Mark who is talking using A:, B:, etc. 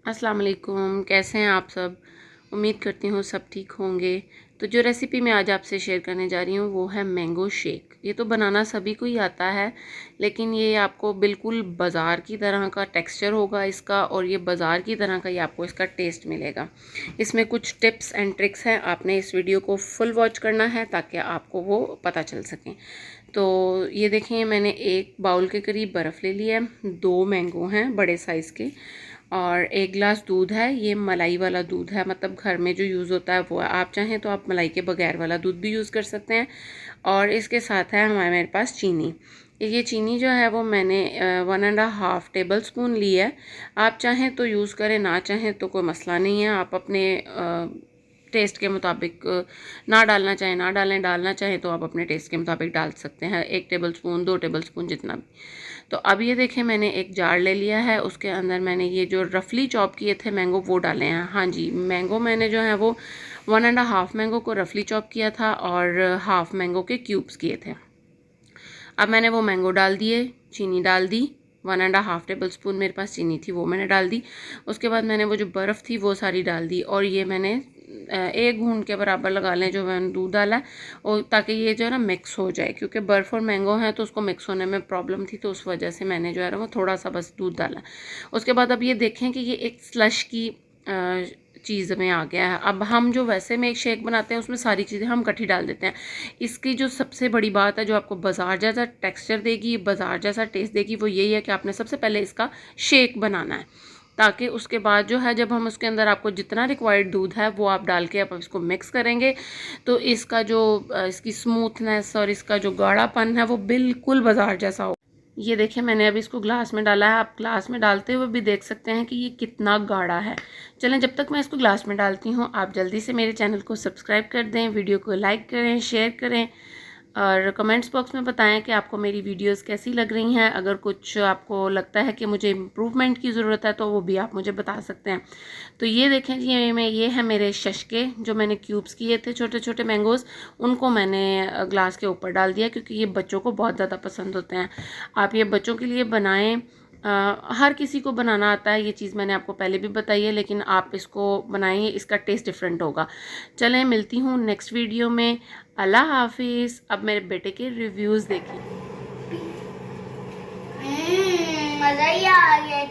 A: अस्सलाम वालेकुम, कैसे हैं आप सब। उम्मीद करती हूँ सब ठीक होंगे। तो जो रेसिपी मैं आज आपसे शेयर करने जा रही हूँ वो है मैंगो शेक। ये तो बनाना सभी को ही आता है, लेकिन ये आपको बिल्कुल बाज़ार की तरह का टेक्सचर होगा इसका, और ये बाज़ार की तरह का ही आपको इसका टेस्ट मिलेगा। इसमें कुछ टिप्स एंड ट्रिक्स हैं, आपने इस वीडियो को फुल वॉच करना है ताकि आपको वो पता चल सकें। तो ये देखें, मैंने एक बाउल के करीब बर्फ़ ले लिया है, 2 मैंगो हैं बड़े साइज़ के, और 1 गिलास दूध है। ये मलाई वाला दूध है, मतलब घर में जो यूज़ होता है वो है। आप चाहें तो आप मलाई के बगैर वाला दूध भी यूज़ कर सकते हैं। और इसके साथ है मेरे पास चीनी। ये चीनी जो है वो मैंने 1.5 टेबल स्पून ली है। आप चाहें तो यूज़ करें, ना चाहें तो कोई मसला नहीं है। आप अपने टेस्ट के मुताबिक ना डालना चाहें ना डालें, डालना चाहें तो आप अपने टेस्ट के मुताबिक डाल सकते हैं। 1 टेबल स्पून, 2 टेबल स्पून, जितना भी। तो अब ये देखें, मैंने एक जार ले लिया है, उसके अंदर मैंने ये जो रफली चॉप किए थे मैंगो वो डाले हैं। हाँ जी, मैंगो मैंने जो है वो 1.5 मैंगो को रफली चॉप किया था और हाफ मैंगो के क्यूब्स किए थे। अब मैंने वो मैंगो डाल दिए, चीनी डाल दी, 1.5 टेबल स्पून मेरे पास चीनी थी वो मैंने डाल दी। उसके बाद मैंने वो जो बर्फ़ थी वो सारी डाल दी, और ये मैंने 1 घूंट के बराबर लगा लें जो मैंने दूध डाला है, और ताकि ये जो है ना मिक्स हो जाए, क्योंकि बर्फ़ और मैंगो है तो उसको मिक्स होने में प्रॉब्लम थी, तो उस वजह से मैंने जो है ना वो थोड़ा सा बस दूध डाला। उसके बाद अब ये देखें कि ये एक स्लश की चीज़ में आ गया है। अब हम जो वैसे में एक शेक बनाते हैं उसमें सारी चीज़ें हम इकट्ठी डाल देते हैं। इसकी जो सबसे बड़ी बात है, जो आपको बाज़ार जैसा टेक्सचर देगी, बाज़ार जैसा टेस्ट देगी, वो यही है कि आपने सबसे पहले इसका शेक बनाना है, ताकि उसके बाद जो है जब हम उसके अंदर आपको जितना रिक्वायर्ड दूध है वो आप डाल के आप इसको मिक्स करेंगे, तो इसका जो इसकी स्मूथनेस और इसका जो गाढ़ापन है वो बिल्कुल बाज़ार जैसा हो। ये देखिए, मैंने अभी इसको ग्लास में डाला है। आप ग्लास में डालते हुए भी देख सकते हैं कि ये कितना गाढ़ा है। चलें, जब तक मैं इसको ग्लास में डालती हूँ आप जल्दी से मेरे चैनल को सब्सक्राइब कर दें, वीडियो को लाइक करें, शेयर करें, और कमेंट्स बॉक्स में बताएं कि आपको मेरी वीडियोस कैसी लग रही हैं। अगर कुछ आपको लगता है कि मुझे इम्प्रूवमेंट की ज़रूरत है तो वो भी आप मुझे बता सकते हैं। तो ये देखें जी, ये है मेरे शशके जो मैंने क्यूब्स किए थे, छोटे छोटे मैंगोज़, उनको मैंने ग्लास के ऊपर डाल दिया, क्योंकि ये बच्चों को बहुत ज़्यादा पसंद होते हैं। आप ये बच्चों के लिए बनाएं। हर किसी को बनाना आता है, ये चीज़ मैंने आपको पहले भी बताई है, लेकिन आप इसको बनाइए, इसका टेस्ट डिफरेंट होगा। चलें, मिलती हूँ नेक्स्ट वीडियो में। अल्लाह हाफिज़। अब मेरे बेटे के रिव्यूज़ देखिए।
B: मज़ा ही आ गया।